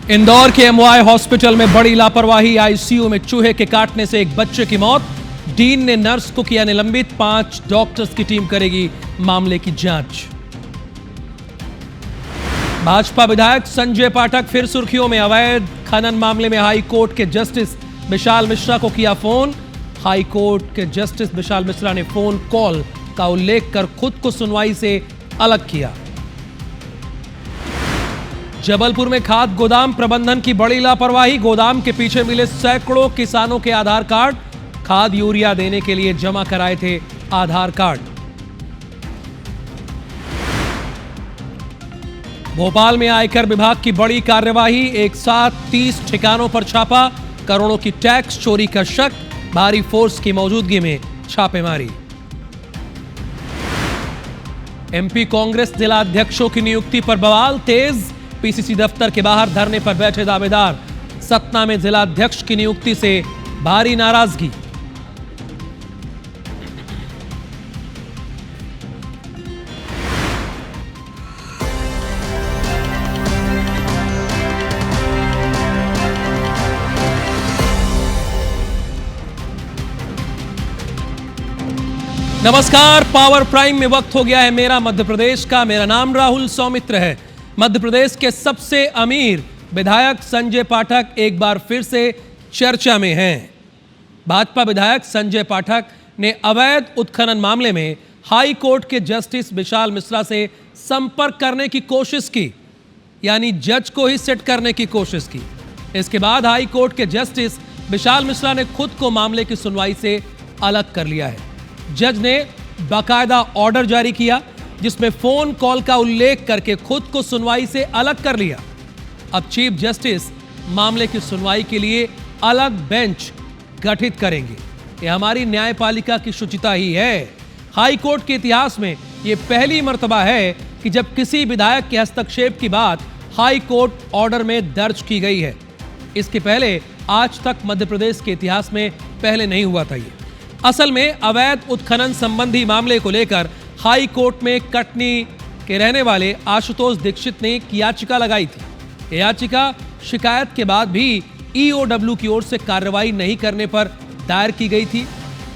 इंदौर के MY hospital में बड़ी लापरवाही, आईसीयू में चूहे के काटने से एक बच्चे की मौत। डीन ने नर्स को किया निलंबित, 5 डॉक्टर्स की टीम करेगी मामले की जांच। भाजपा विधायक संजय पाठक फिर सुर्खियों में, अवैध खनन मामले में हाई कोर्ट के जस्टिस विशाल मिश्रा को किया फोन। हाई कोर्ट के जस्टिस विशाल मिश्रा ने फोन कॉल का उल्लेख कर खुद को सुनवाई से अलग किया। जबलपुर में खाद गोदाम प्रबंधन की बड़ी लापरवाही, गोदाम के पीछे मिले सैकड़ों किसानों के आधार कार्ड, खाद यूरिया देने के लिए जमा कराए थे आधार कार्ड। भोपाल में आयकर विभाग की बड़ी कार्यवाही, एक साथ 30 ठिकानों पर छापा, करोड़ों की टैक्स चोरी का शक, भारी फोर्स की मौजूदगी में छापेमारी। एमपी कांग्रेस जिला अध्यक्षों की नियुक्ति पर बवाल तेज, पीसीसी दफ्तर के बाहर धरने पर बैठे दावेदार। सतना में जिला अध्यक्ष की नियुक्ति से भारी नाराजगी। नमस्कार, पावर प्राइम में वक्त हो गया है मेरा मध्य प्रदेश का। मेरा नाम राहुल सौमित्र है। मध्य प्रदेश के सबसे अमीर विधायक संजय पाठक एक बार फिर से चर्चा में हैं। भाजपा विधायक संजय पाठक ने अवैध उत्खनन मामले में हाई कोर्ट के जस्टिस विशाल मिश्रा से संपर्क करने की कोशिश की, यानी जज को ही सेट करने की कोशिश की। इसके बाद हाई कोर्ट के जस्टिस विशाल मिश्रा ने खुद को मामले की सुनवाई से अलग कर लिया है। जज ने बाकायदा ऑर्डर जारी किया जिसमें फोन कॉल का उल्लेख करके खुद को सुनवाई से अलग कर लिया। अब चीफ जस्टिस मामले की सुनवाई के लिए अलग बेंच गठित करेंगे। यह हमारी न्यायपालिका की शुचिता ही है। हाई कोर्ट के इतिहास में यह पहली मर्तबा है कि जब किसी विधायक के हस्तक्षेप की बात हाई कोर्ट ऑर्डर में दर्ज की गई है। इसके पहले आज तक मध्य प्रदेश के इतिहास में पहले नहीं हुआ था। ये असल में अवैध उत्खनन संबंधी मामले को लेकर हाई कोर्ट में कटनी के रहने वाले आशुतोष दीक्षित ने एक याचिका लगाई थी। याचिका शिकायत के बाद भी ईओडब्ल्यू की ओर से कार्रवाई नहीं करने पर दायर की गई थी।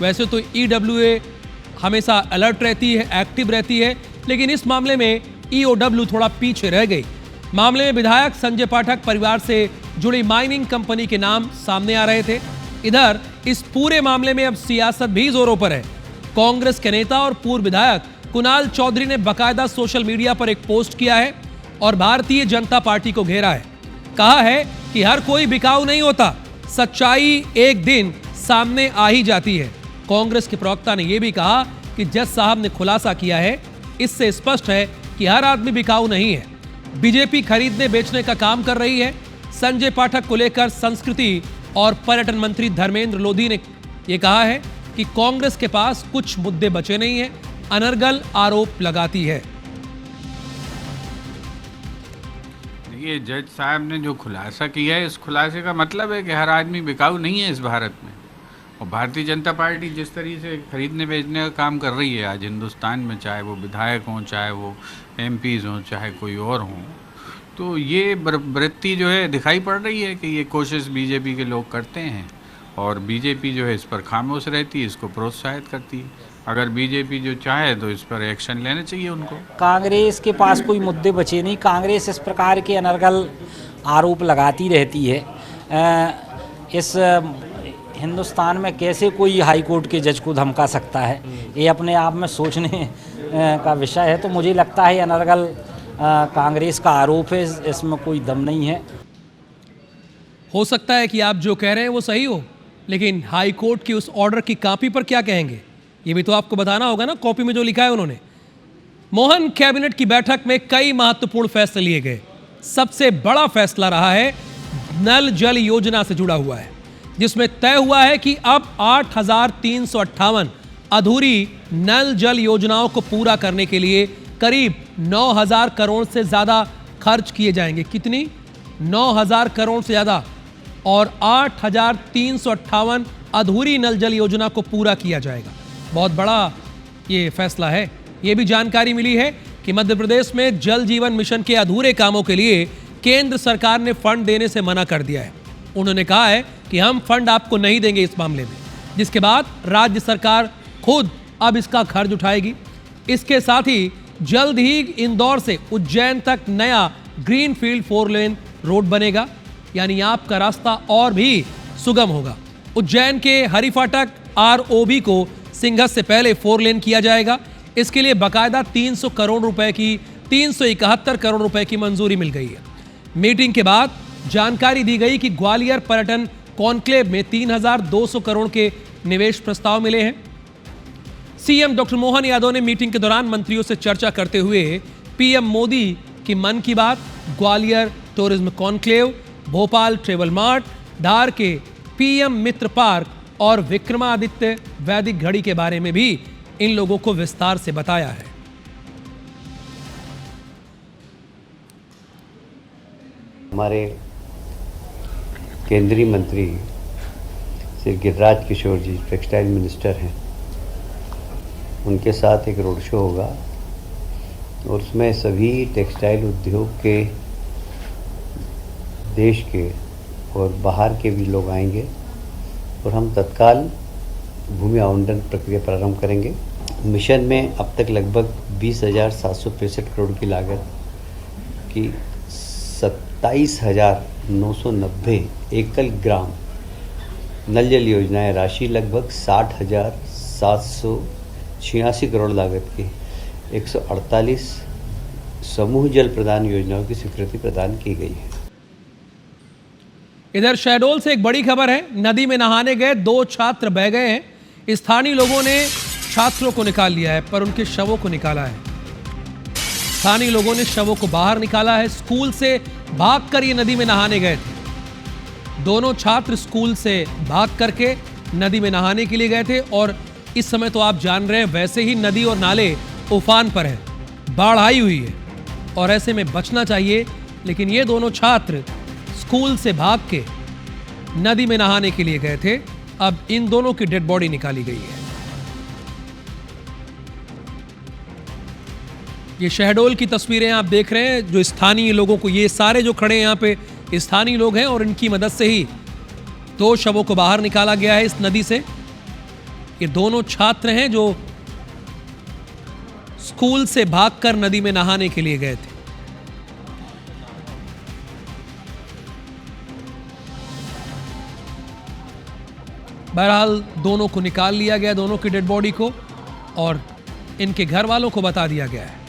वैसे तो ईडब्ल्यूए हमेशा अलर्ट रहती है, एक्टिव रहती है, लेकिन इस मामले में ईओडब्ल्यू थोड़ा पीछे रह गई। मामले में विधायक संजय पाठक परिवार से जुड़ी माइनिंग कंपनी के नाम सामने आ रहे थे। इधर इस पूरे मामले में अब सियासत भी जोरों पर है। कांग्रेस के नेता और पूर्व विधायक कुणाल चौधरी ने बाकायदा सोशल मीडिया पर एक पोस्ट किया है और भारतीय जनता पार्टी को घेरा है। कहा है कि हर कोई बिकाऊ नहीं होता, सच्चाई एक दिन सामने आ ही जाती है। कांग्रेस के प्रवक्ता ने यह भी कहा कि जज साहब ने खुलासा किया है, इससे स्पष्ट है कि हर आदमी बिकाऊ नहीं है। बीजेपी खरीदने बेचने का काम कर रही है। संजय पाठक को लेकर संस्कृति और पर्यटन मंत्री धर्मेंद्र लोधी ने यह कहा है कि कांग्रेस के पास कुछ मुद्दे बचे नहीं हैं, अनर्गल आरोप लगाती है। देखिए, जज साहब ने जो खुलासा किया है, इस खुलासे का मतलब है कि हर आदमी बिकाऊ नहीं है इस भारत में। और भारतीय जनता पार्टी जिस तरीके से खरीदने बेचने का काम कर रही है आज हिंदुस्तान में, चाहे वो विधायक हों, चाहे वो एमपीज़ हों, चाहे कोई और हों, तो ये वृत्ति जो है दिखाई पड़ रही है कि ये कोशिश बीजेपी के लोग करते हैं और बीजेपी जो है इस पर खामोश रहती है, इसको प्रोत्साहित करती है। अगर बीजेपी जो चाहे तो इस पर एक्शन लेना चाहिए उनको। कांग्रेस के पास कोई मुद्दे बचे नहीं। कांग्रेस इस प्रकार के अनर्गल आरोप लगाती रहती है। इस हिंदुस्तान में कैसे कोई हाई कोर्ट के जज को धमका सकता है, ये अपने आप में सोचने का विषय है। तो मुझे लगता है अनर्गल कांग्रेस का आरोप है, इसमें कोई दम नहीं है। हो सकता है कि आप जो कह रहे हैं वो सही हो, लेकिन हाई कोर्ट की उस ऑर्डर की कॉपी पर क्या कहेंगे ये भी तो आपको बताना होगा ना। कॉपी में जो लिखा है उन्होंने। मोहन कैबिनेट की बैठक में कई महत्वपूर्ण फैसले लिए गए। सबसे बड़ा फैसला रहा है नल जल योजना से जुड़ा हुआ है, जिसमें तय हुआ है कि अब 8,358 अधूरी नल जल योजनाओं को पूरा करने के लिए करीब 9,000 करोड़ से ज्यादा खर्च किए जाएंगे। कितनी? 9,000 करोड़ से ज्यादा। और 8,358 अधूरी नल जल योजना को पूरा किया जाएगा। बहुत बड़ा ये फैसला है। ये भी जानकारी मिली है कि मध्य प्रदेश में जल जीवन मिशन के अधूरे कामों के लिए केंद्र सरकार ने फंड देने से मना कर दिया है। उन्होंने कहा है कि हम फंड आपको नहीं देंगे इस मामले में, जिसके बाद राज्य सरकार खुद अब इसका खर्च उठाएगी। इसके साथ ही जल्द ही इंदौर से उज्जैन तक नया ग्रीनफील्ड 4 लेन रोड बनेगा, यानी आपका रास्ता और भी सुगम होगा। उज्जैन के हरिफाटक ROB को सिंघस से पहले 4 लेन किया जाएगा। इसके लिए बाकायदा 300 करोड़ रुपए की 371 करोड़ रुपए की मंजूरी मिल गई है। मीटिंग के बाद जानकारी दी गई कि ग्वालियर पर्यटन कॉन्क्लेव में 3200 करोड़ के निवेश प्रस्ताव मिले हैं। सीएम डॉक्टर मोहन यादव ने मीटिंग के दौरान मंत्रियों से चर्चा करते हुए पीएम मोदी की Mann Ki Baat, Gwalior tourism conclave, Bhopal travel mart, Dhar के पीएम मित्र पार्क और विक्रमादित्य वैदिक घड़ी के बारे में भी इन लोगों को विस्तार से बताया है। हमारे केंद्रीय मंत्री श्री गिरिराज किशोर जी टेक्सटाइल मिनिस्टर हैं, उनके साथ एक रोड शो होगा और उसमें सभी टेक्सटाइल उद्योग के देश के और बाहर के भी लोग आएंगे और हम तत्काल भूमि आवंटन प्रक्रिया प्रारंभ करेंगे। मिशन में अब तक लगभग 20,765 करोड़ की लागत की 27,990 एकल ग्राम नल जल योजनाएं, राशि लगभग 60,786 करोड़ लागत की 148 समूह जल प्रदान योजनाओं की स्वीकृति प्रदान की गई है। इधर शहडोल से एक बड़ी खबर है। नदी में नहाने गए 2 छात्र बह गए हैं। स्थानीय लोगों ने छात्रों को निकाल लिया है, पर उनके शवों को निकाला है। स्थानीय लोगों ने शवों को बाहर निकाला है। स्कूल से भागकर ये नदी में नहाने गए थे। दोनों छात्र स्कूल से भाग करके नदी में नहाने के लिए गए थे और इस समय तो आप जान रहे हैं, वैसे ही नदी और नाले उफान पर है, बाढ़ आई हुई है और ऐसे में बचना चाहिए। लेकिन ये दोनों छात्र स्कूल से भाग के नदी में नहाने के लिए गए थे। अब इन दोनों की डेड बॉडी निकाली गई है। ये शहडोल की तस्वीरें आप देख रहे हैं। जो स्थानीय लोगों को, ये सारे जो खड़े हैं यहाँ पे स्थानीय लोग हैं और इनकी मदद से ही 2 शवों को बाहर निकाला गया है इस नदी से। ये दोनों छात्र हैं जो स्कूल से भागकर नदी में नहाने के लिए गए थे। बहरहाल दोनों को निकाल लिया गया, दोनों की डेड बॉडी को, और इनके घर वालों को बता दिया गया है।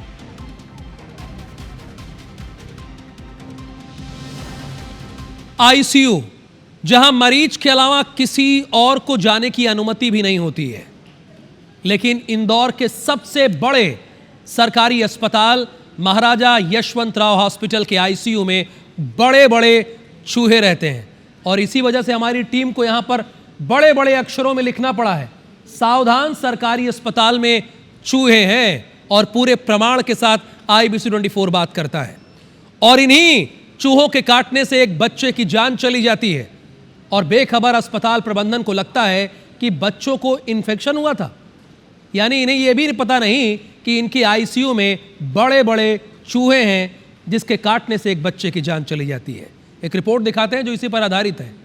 आईसीयू, जहां मरीज के अलावा किसी और को जाने की अनुमति भी नहीं होती है, लेकिन इंदौर के सबसे बड़े सरकारी अस्पताल महाराजा यशवंतराव हॉस्पिटल के आईसीयू में बड़े बड़े चूहे रहते हैं। और इसी वजह से हमारी टीम को यहां पर बड़े बड़े अक्षरों में लिखना पड़ा है, सावधान, सरकारी अस्पताल में चूहे हैं। और पूरे प्रमाण के साथ IBC 24 बात करता है। और इन्हीं चूहों के काटने से एक बच्चे की जान चली जाती है और बेखबर अस्पताल प्रबंधन को लगता है कि बच्चों को इन्फेक्शन हुआ था। यानी इन्हें यह भी पता नहीं कि इनकी आईसीयू में बड़े बड़े चूहे हैं जिसके काटने से एक बच्चे की जान चली जाती है। एक रिपोर्ट दिखाते हैं जो इसी पर आधारित है।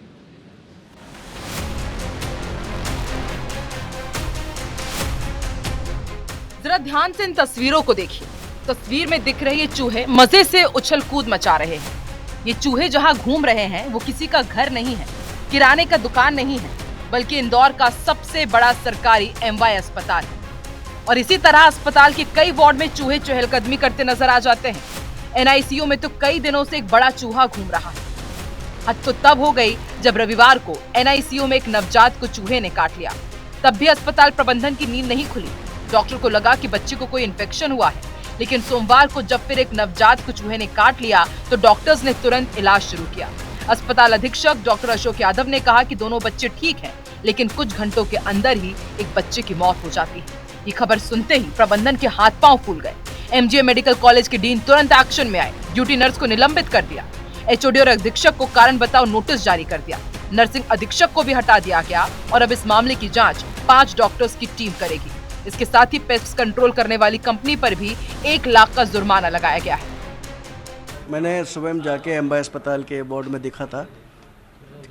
जरा ध्यान से इन तस्वीरों को देखिए। तस्वीर में दिख रहे ये चूहे मजे से उछल कूद मचा रहे हैं। ये चूहे जहां घूम रहे हैं वो किसी का घर नहीं है, किराने का दुकान नहीं है, बल्कि इंदौर का सबसे बड़ा सरकारी MY अस्पताल है। और इसी तरह अस्पताल के कई वार्ड में चूहे चहलकदमी करते नजर आ जाते हैं। NICU में तो कई दिनों से एक बड़ा चूहा घूम रहा है। हद तो तब हो गई जब रविवार को NICU में एक नवजात को चूहे ने काट लिया। तब भी अस्पताल प्रबंधन की नींद नहीं खुली। डॉक्टर को लगा कि बच्चे को कोई इन्फेक्शन हुआ है, लेकिन सोमवार को जब फिर एक नवजात को चूहे ने काट लिया तो डॉक्टर्स ने तुरंत इलाज शुरू किया। अस्पताल अधीक्षक डॉक्टर अशोक यादव ने कहा कि दोनों बच्चे ठीक हैं, लेकिन कुछ घंटों के अंदर ही एक बच्चे की मौत हो जाती है। ये खबर सुनते ही प्रबंधन के हाथ पांव फूल गए। MGM मेडिकल कॉलेज के डीन तुरंत एक्शन में आए, ड्यूटी नर्स को निलंबित कर दिया। HOD और अधीक्षक को कारण बताओ नोटिस जारी कर दिया। नर्सिंग अधीक्षक को भी हटा दिया गया और अब इस मामले की जांच 5 डॉक्टर्स की टीम करेगी। इसके साथ ही पेस्ट कंट्रोल करने वाली कंपनी पर भी 1 लाख का जुर्माना लगाया गया है। मैंने सुबह में जाके एम्बा अस्पताल के वार्ड में देखा था।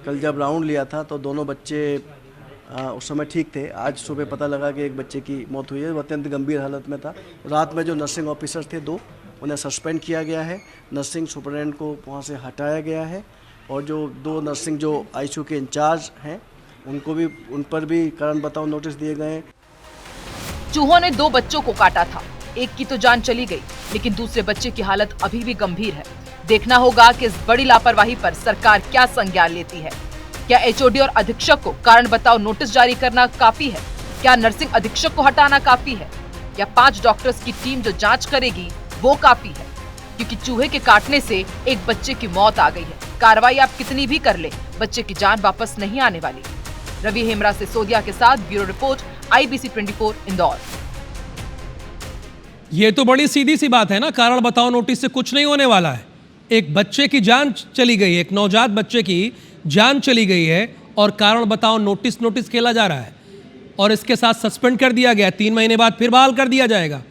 कल जब राउंड लिया था तो दोनों बच्चे उस समय ठीक थे। आज सुबह पता लगा कि एक बच्चे की मौत हुई है, वो अत्यंत गंभीर हालत में था। रात में जो नर्सिंग ऑफिसर थे 2, उन्हें सस्पेंड किया गया है। नर्सिंग सुपरिटेंडेंट को वहाँ से हटाया गया है और जो 2 नर्सिंग जो आईसीयू के इंचार्ज हैं उन पर भी कारण बताओ नोटिस दिए गए हैं। चूहों ने 2 बच्चों को काटा था, एक की तो जान चली गई, लेकिन दूसरे बच्चे की हालत अभी भी गंभीर है। देखना होगा कि इस बड़ी लापरवाही पर सरकार क्या संज्ञान लेती है। क्या एचओडी और अधीक्षक को कारण बताओ नोटिस जारी करना काफी है? क्या नर्सिंग अधीक्षक को हटाना काफी है? या 5 डॉक्टर्स की टीम जो जांच करेगी वो काफी है? क्योंकि चूहे के काटने से एक बच्चे की मौत आ गई है। कार्रवाई आप कितनी भी कर ले, बच्चे की जान वापस नहीं आने वाली। रवि हेमरा से सोदिया के साथ ब्यूरो रिपोर्ट, IBC 24 इंदौर। ये तो बड़ी सीधी सी बात है ना, कारण बताओ नोटिस से कुछ नहीं होने वाला है। एक बच्चे की जान चली गई, एक नवजात बच्चे की जान चली गई है और कारण बताओ नोटिस खेला जा रहा है और इसके साथ सस्पेंड कर दिया गया। 3 महीने बाद फिर बहाल कर दिया जाएगा।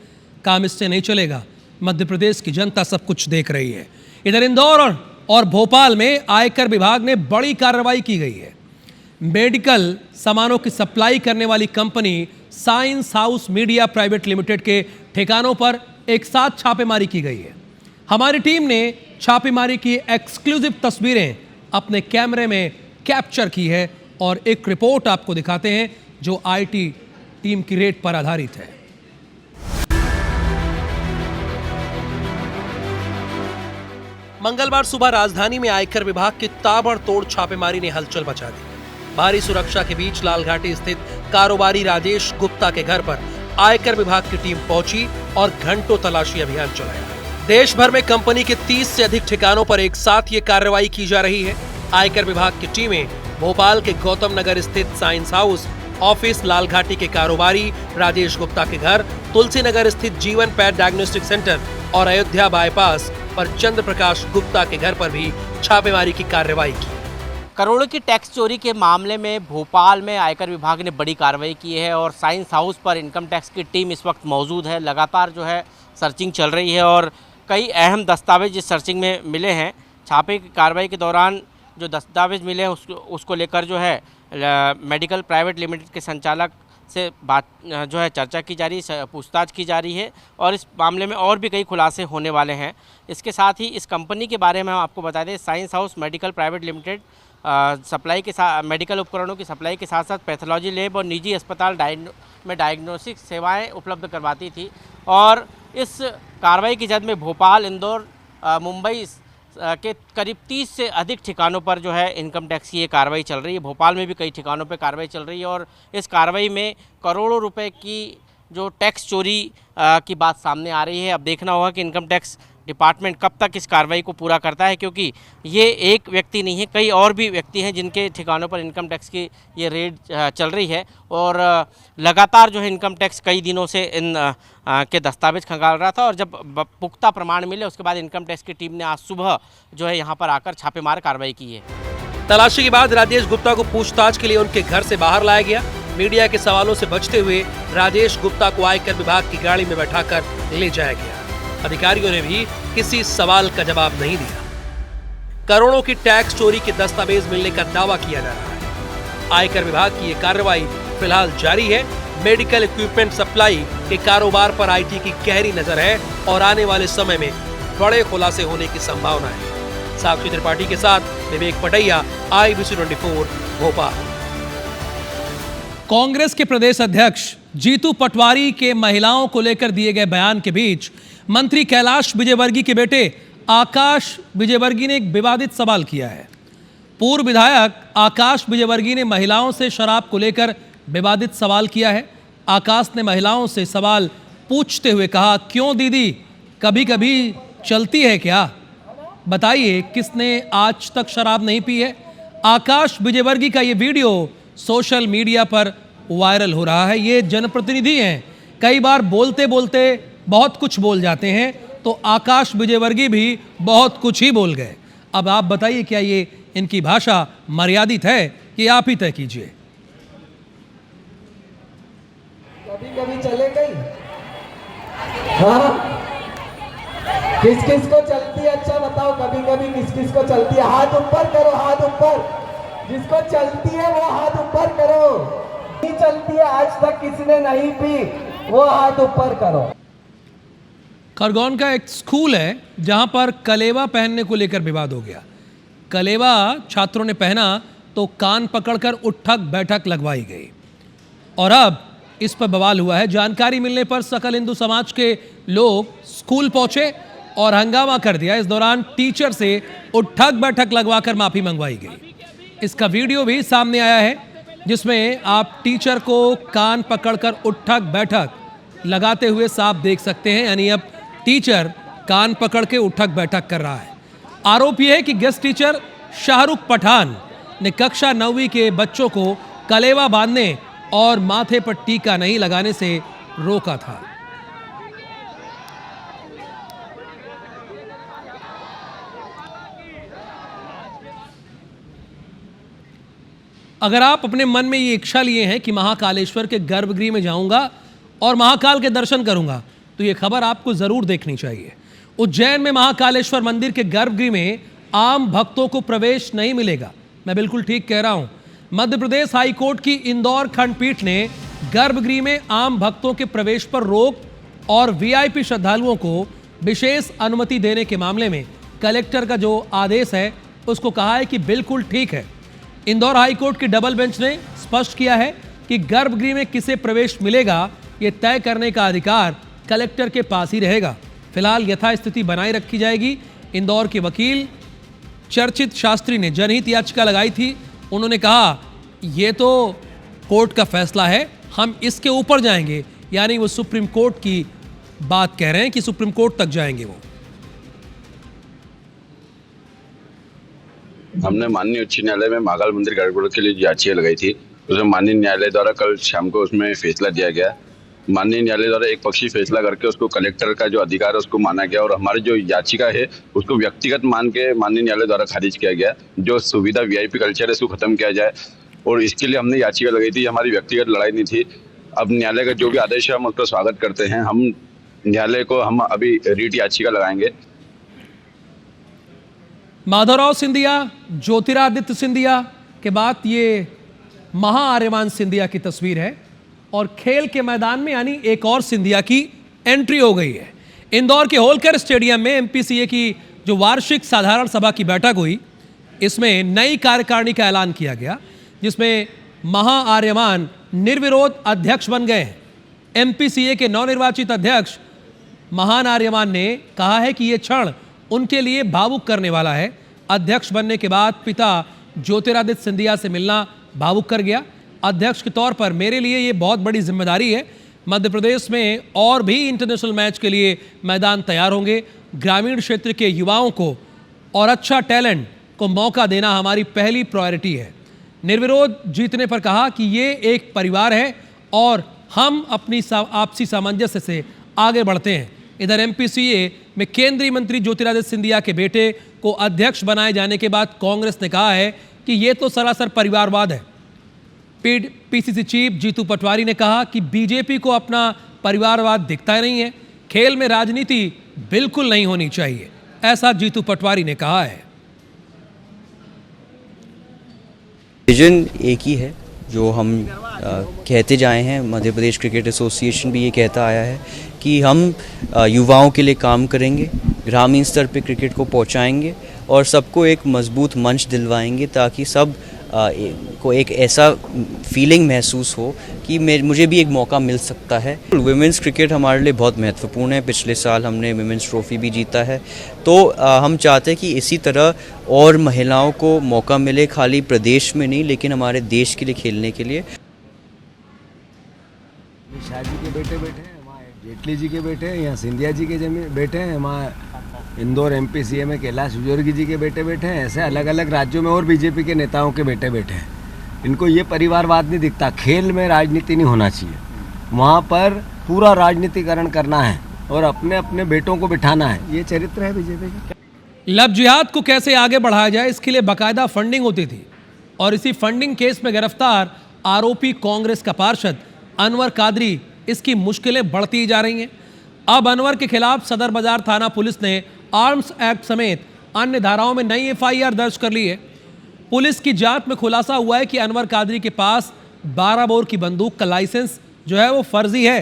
काम इससे नहीं चलेगा। मध्य प्रदेश की जनता सब कुछ देख रही है। इधर इंदौर और भोपाल में आयकर विभाग ने बड़ी कार्रवाई की गई है। मेडिकल सामानों की सप्लाई करने वाली company science house media private limited के ठिकानों पर एक साथ छापेमारी की गई है। हमारी टीम ने छापेमारी की एक्सक्लूसिव तस्वीरें अपने कैमरे में कैप्चर की है और एक रिपोर्ट आपको दिखाते हैं जो IT टीम की रेड पर आधारित है। मंगलवार सुबह राजधानी में आयकर विभाग की ताबड़तोड़ छापेमारी ने हलचल मचा दी। भारी सुरक्षा के बीच लालघाटी स्थित कारोबारी राजेश गुप्ता के घर पर आयकर विभाग की टीम पहुंची और घंटों तलाशी अभियान चलाया। देश भर में कंपनी के 30 से अधिक ठिकानों पर एक साथ ये कार्रवाई की जा रही है। आयकर विभाग की टीमें भोपाल के गौतम नगर स्थित साइंस हाउस ऑफिस, लालघाटी के कारोबारी राजेश गुप्ता के घर, तुलसी नगर स्थित जीवन पैड डायग्नोस्टिक सेंटर और अयोध्या बाईपास पर चंद्र प्रकाश गुप्ता के घर पर भी छापेमारी की कार्रवाई की। करोड़ों की टैक्स चोरी के मामले में भोपाल में आयकर विभाग ने बड़ी कार्रवाई की है और साइंस हाउस पर इनकम टैक्स की टीम इस वक्त मौजूद है। लगातार जो है सर्चिंग चल रही है और कई अहम दस्तावेज इस सर्चिंग में मिले हैं। छापे की कार्रवाई के दौरान जो दस्तावेज मिले हैं उसको लेकर जो है मेडिकल प्राइवेट लिमिटेड के संचालक से बात जो है चर्चा की जा रही है, पूछताछ की जा रही है और इस मामले में और भी कई खुलासे होने वाले हैं। इसके साथ ही इस कंपनी के बारे में हम आपको बता दें, science house medical private limited supply के साथ मेडिकल उपकरणों की सप्लाई के साथ साथ पैथोलॉजी लैब और निजी अस्पताल में डायग्नोस्टिक सेवाएं उपलब्ध करवाती थी और इस कार्रवाई की जद में भोपाल, इंदौर, मुंबई के करीब 30 से अधिक ठिकानों पर जो है इनकम टैक्स की ये कार्रवाई चल रही है। भोपाल में भी कई ठिकानों पर कार्रवाई चल रही है और इस कार्रवाई में करोड़ों रुपए की जो टैक्स चोरी की बात सामने आ रही है। अब देखना होगा कि इनकम टैक्स डिपार्टमेंट कब तक इस कार्रवाई को पूरा करता है, क्योंकि ये एक व्यक्ति नहीं है, कई और भी व्यक्ति हैं जिनके ठिकानों पर इनकम टैक्स की ये रेड चल रही है और लगातार जो है इनकम टैक्स कई दिनों से इन के दस्तावेज खंगाल रहा था और जब पुख्ता प्रमाण मिले उसके बाद इनकम टैक्स की टीम ने आज सुबह जो है यहाँ पर आकर छापेमार कार्रवाई की है। तलाशी के बाद राजेश गुप्ता को पूछताछ के लिए उनके घर से बाहर लाया गया। मीडिया के सवालों से बचते हुए राजेश गुप्ता को आयकर विभाग की गाड़ी में बैठाकर ले जाया गया। अधिकारियों ने भी किसी सवाल का जवाब नहीं दिया। करोड़ों की टैक्स चोरी के दस्तावेज मिलने का दावा किया जा रहा है। आयकर विभाग की ये कार्रवाई फिलहाल जारी है। मेडिकल इक्विपमेंट सप्लाई के कारोबार पर IT की गहरी नजर है और आने वाले समय में बड़े खुलासे होने की संभावना है। साक्षी त्रिपाठी के साथ विवेक पटैया, IBC 24 भोपाल। कांग्रेस के प्रदेश अध्यक्ष जीतू पटवारी के महिलाओं को लेकर दिए गए बयान के बीच मंत्री कैलाश विजयवर्गीय के बेटे आकाश विजयवर्गीय ने एक विवादित सवाल किया है। पूर्व विधायक आकाश विजयवर्गीय ने महिलाओं से शराब को लेकर विवादित सवाल किया है। आकाश ने महिलाओं से सवाल पूछते हुए कहा, क्यों दीदी, कभी कभी चलती है क्या? बताइए, किसने आज तक शराब नहीं पी है? आकाश विजयवर्गीय का ये वीडियो सोशल मीडिया पर वायरल हो रहा है। ये जनप्रतिनिधि हैं, कई बार बोलते बोलते बहुत कुछ बोल जाते हैं, तो आकाश विजयवर्गीय भी बहुत कुछ ही बोल गए। अब आप बताइए, क्या ये इनकी भाषा मर्यादित है कि आप ही तय कीजिए। कभी कभी चले गई, हाँ, किस किस को चल चलती है, अच्छा बताओ कभी कभी किस किस को चलती है? हाथ ऊपर करो, हाथ ऊपर। जिसको चलती है वो हाथ ऊपर करो। नहीं चलती है, आज तक किसी ने नहीं पी, वो हाथ ऊपर करो। खरगोन का एक स्कूल है जहां पर कलेवा पहनने को लेकर विवाद हो गया। कलेवा छात्रों ने पहना तो कान पकड़कर उठक बैठक लगवाई गई और अब इस पर बवाल हुआ है। जानकारी मिलने पर सकल हिंदू समाज के लोग स्कूल पहुंचे और हंगामा कर दिया। इस दौरान टीचर से उठक बैठक लगवाकर माफी मंगवाई गई। इसका वीडियो भी सामने आया है जिसमें आप टीचर को कान पकड़कर उठक बैठक लगाते हुए साफ देख सकते हैं। यानी अब टीचर कान पकड़ के उठक बैठक कर रहा है। आरोप यह है कि गेस्ट टीचर शाहरुख पठान ने कक्षा 9वीं के बच्चों को कलेवा बांधने और माथे पर टीका नहीं लगाने से रोका था। अगर आप अपने मन में ये इच्छा लिए हैं कि महाकालेश्वर के गर्भगृह में जाऊंगा और महाकाल के दर्शन करूंगा, तो ये खबर आपको जरूर देखनी चाहिए। उज्जैन में महाकालेश्वर मंदिर के गर्भगृह में आम भक्तों को प्रवेश नहीं मिलेगा। मैं बिल्कुल ठीक कह रहा हूं। मध्य प्रदेश हाईकोर्ट की इंदौर खंडपीठ ने गर्भगृह में आम भक्तों के प्रवेश पर रोक और वीआईपी श्रद्धालुओं को विशेष अनुमति देने के मामले में कलेक्टर का जो आदेश है उसको कहा है कि बिल्कुल ठीक है। इंदौर हाईकोर्ट की डबल बेंच ने स्पष्ट किया है कि गर्भगृह में किसे प्रवेश मिलेगा ये तय करने का अधिकार कलेक्टर के पास ही रहेगा। फिलहाल यथास्थिति बनाए रखी जाएगी। इंदौर के वकील चर्चित शास्त्री ने जनहित याचिका लगाई थी। उन्होंने कहा ये तो कोर्ट का फैसला है, हम इसके ऊपर जाएंगे। यानी वो सुप्रीम कोर्ट की बात कह रहे हैं कि सुप्रीम कोर्ट तक जाएंगे वो। हमने माननीय उच्च न्यायालय में महाकाल मंदिर गर्भगृह के लिए याचिका लगाई थी। उसमें माननीय न्यायालय द्वारा कल शाम को उसमें फैसला दिया गया। माननीय न्यायालय द्वारा एक पक्षी फैसला करके उसको कलेक्टर का जो अधिकार है उसको माना गया और हमारी जो याचिका है उसको व्यक्तिगत मान के माननीय न्यायालय द्वारा खारिज किया गया। जो सुविधा वीआईपी कल्चर है उसको खत्म किया जाए और इसके लिए हमने याचिका लगाई थी। हमारी व्यक्तिगत लड़ाई नहीं थी। अब न्यायालय का जो भी आदेश है हम उसका स्वागत करते हैं। हम न्यायालय को हम अभी रीट याचिका लगाएंगे। माधवराव सिंधिया, ज्योतिरादित्य सिंधिया के बाद ये महाआर्यमान सिंधिया की तस्वीर है और खेल के मैदान में यानी एक और सिंधिया की एंट्री हो गई है। इंदौर के होलकर स्टेडियम में एमपीसीए की जो वार्षिक साधारण सभा की बैठक हुई, इसमें नई कार्यकारिणी का ऐलान किया गया जिसमें महाआर्यमान निर्विरोध अध्यक्ष बन गए हैं। एमपीसीए के नवनिर्वाचित अध्यक्ष महान आर्यमान ने कहा है कि यह क्षण उनके लिए भावुक करने वाला है। अध्यक्ष बनने के बाद पिता ज्योतिरादित्य सिंधिया से मिलना भावुक कर गया। अध्यक्ष के तौर पर मेरे लिए ये बहुत बड़ी जिम्मेदारी है। मध्य प्रदेश में और भी इंटरनेशनल मैच के लिए मैदान तैयार होंगे। ग्रामीण क्षेत्र के युवाओं को और अच्छा टैलेंट को मौका देना हमारी पहली प्रायोरिटी है। निर्विरोध जीतने पर कहा कि ये एक परिवार है और हम अपनी आपसी सामंजस्य से आगे बढ़ते हैं। इधर एमपीसीए में केंद्रीय मंत्री ज्योतिरादित्य सिंधिया के बेटे को अध्यक्ष बनाए जाने के बाद कांग्रेस ने कहा है कि ये तो सरासर परिवारवाद है। पीसीसी चीफ जीतू पटवारी ने कहा कि बीजेपी को अपना परिवारवाद दिखता नहीं है। खेल में राजनीति बिल्कुल नहीं होनी चाहिए, ऐसा जीतू पटवारी ने कहा है। विजन एक ही है जो हम कहते जाए हैं। मध्य प्रदेश क्रिकेट एसोसिएशन भी ये कहता आया है कि हम युवाओं के लिए काम करेंगे, ग्रामीण स्तर पे क्रिकेट को पहुंचाएंगे और सबको एक मजबूत मंच दिलवाएंगे ताकि सब को एक ऐसा फीलिंग महसूस हो कि मुझे भी एक मौका मिल सकता है। वुमेंस क्रिकेट हमारे लिए बहुत महत्वपूर्ण है। पिछले साल हमने वुमेंस ट्रॉफी भी जीता है, तो हम चाहते हैं कि इसी तरह और महिलाओं को मौका मिले, खाली प्रदेश में नहीं लेकिन हमारे देश के लिए खेलने के लिए। शाह जी के बेटे बैठे हैं, वहाँ जेटली जी के बेटे हैं, यहाँ सिंधिया जी के बेटे हैं, वहाँ इंदौर एमपीसीए में कैलाश विजयवर्गीय जी के बेटे बैठे हैं। ऐसे अलग अलग राज्यों में और बीजेपी के नेताओं के बेटे बैठे हैं। इनको ये परिवारवाद नहीं दिखता। खेल में राजनीति नहीं होना चाहिए, वहाँ पर पूरा राजनीतिकरण करना है और अपने अपने बेटों को बिठाना है। ये चरित्र है बीजेपी का। लव जिहाद को कैसे आगे बढ़ाया जाए, इसके लिए बाकायदा फंडिंग होती थी और इसी फंडिंग केस में गिरफ्तार आरोपी कांग्रेस का पार्षद अनवर कादरी, इसकी मुश्किलें बढ़ती जा रही हैं। अब अनवर के खिलाफ सदर बाजार थाना पुलिस ने आर्म्स एक्ट समेत अन्य धाराओं में नई एफआईआर दर्ज कर ली है। पुलिस की जांच में खुलासा हुआ है कि अनवर कादरी के पास 12 बोर की बंदूक का लाइसेंस जो है वो फर्जी है।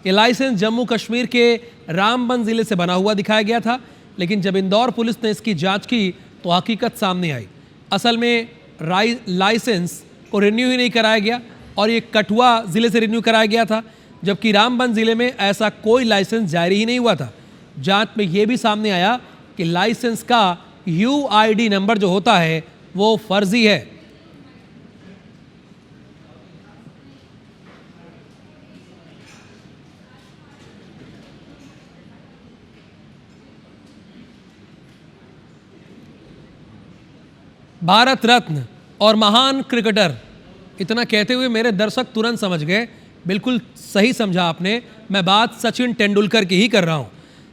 ये लाइसेंस जम्मू कश्मीर के रामबन जिले से बना हुआ दिखाया गया था, लेकिन जब इंदौर पुलिस ने इसकी जांच की तो हकीकत सामने आई। असल में लाइसेंस को रिन्यू ही नहीं कराया गया और ये कठुआ ज़िले से रिन्यू कराया गया था, जबकि रामबन ज़िले में ऐसा कोई लाइसेंस जारी ही नहीं हुआ था। जांच में ये भी सामने आया कि लाइसेंस का UID नंबर जो होता है वो फर्जी है। भारत रत्न और महान क्रिकेटर, इतना कहते हुए मेरे दर्शक तुरंत समझ गए, बिल्कुल सही समझा आपने, मैं बात सचिन तेंदुलकर की ही कर रहा हूं।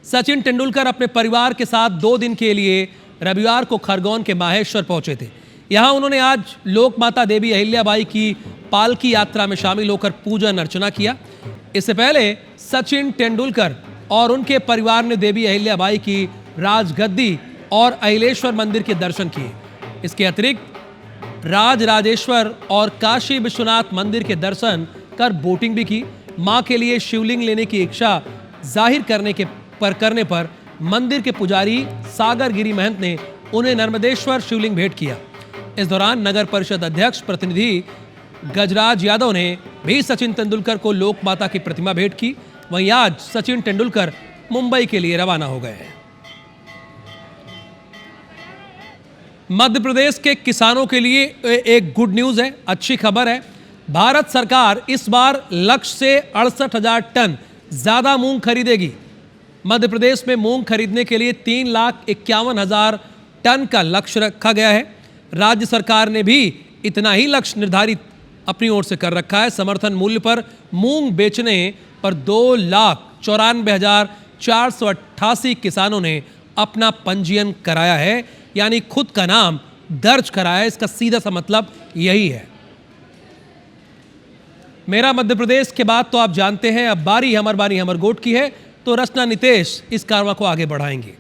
सचिन तेंदुलकर अपने परिवार के साथ 2 दिन के लिए रविवार को खरगोन के माहेश्वर पहुंचे थे। यहां उन्होंने आज लोक माता देवी अहिल्याबाई की पालकी यात्रा में शामिल होकर पूजन अर्चना किया। इससे पहले सचिन तेंदुलकर और उनके परिवार ने देवी अहिल्याबाई की राजगद्दी और अहिलेश्वर मंदिर के दर्शन किए। इसके अतिरिक्त राजराजेश्वर और काशी विश्वनाथ मंदिर के दर्शन कर बोटिंग भी की। मां के लिए शिवलिंग लेने की इच्छा जाहिर करने पर मंदिर के पुजारी सागर गिरी महंत ने उन्हें नर्मदेश्वर शिवलिंग भेंट किया। इस दौरान नगर परिषद अध्यक्ष प्रतिनिधि गजराज यादव ने भी सचिन तेंदुलकर को लोक माता की प्रतिमा भेंट की। वहीं आज सचिन तेंदुलकर मुंबई के लिए रवाना हो गए हैं। मध्य प्रदेश के किसानों के लिए एक गुड न्यूज़ है, अच्छी खबर है। भारत सरकार इस बार लक्ष्य से 68,000 टन ज़्यादा मूंग खरीदेगी। मध्य प्रदेश में मूंग खरीदने के लिए 3,51,000 टन का लक्ष्य रखा गया है। राज्य सरकार ने भी इतना ही लक्ष्य निर्धारित अपनी ओर से कर रखा है। समर्थन मूल्य पर मूंग बेचने पर 2,94,488 किसानों ने अपना पंजीयन कराया है, यानी खुद का नाम दर्ज कराया है। इसका सीधा सा मतलब यही है। मेरा मध्य प्रदेश के बाद तो आप जानते हैं, अब बारी हमर गोट की है, तो रचना नितेश इस कारवां को आगे बढ़ाएंगे।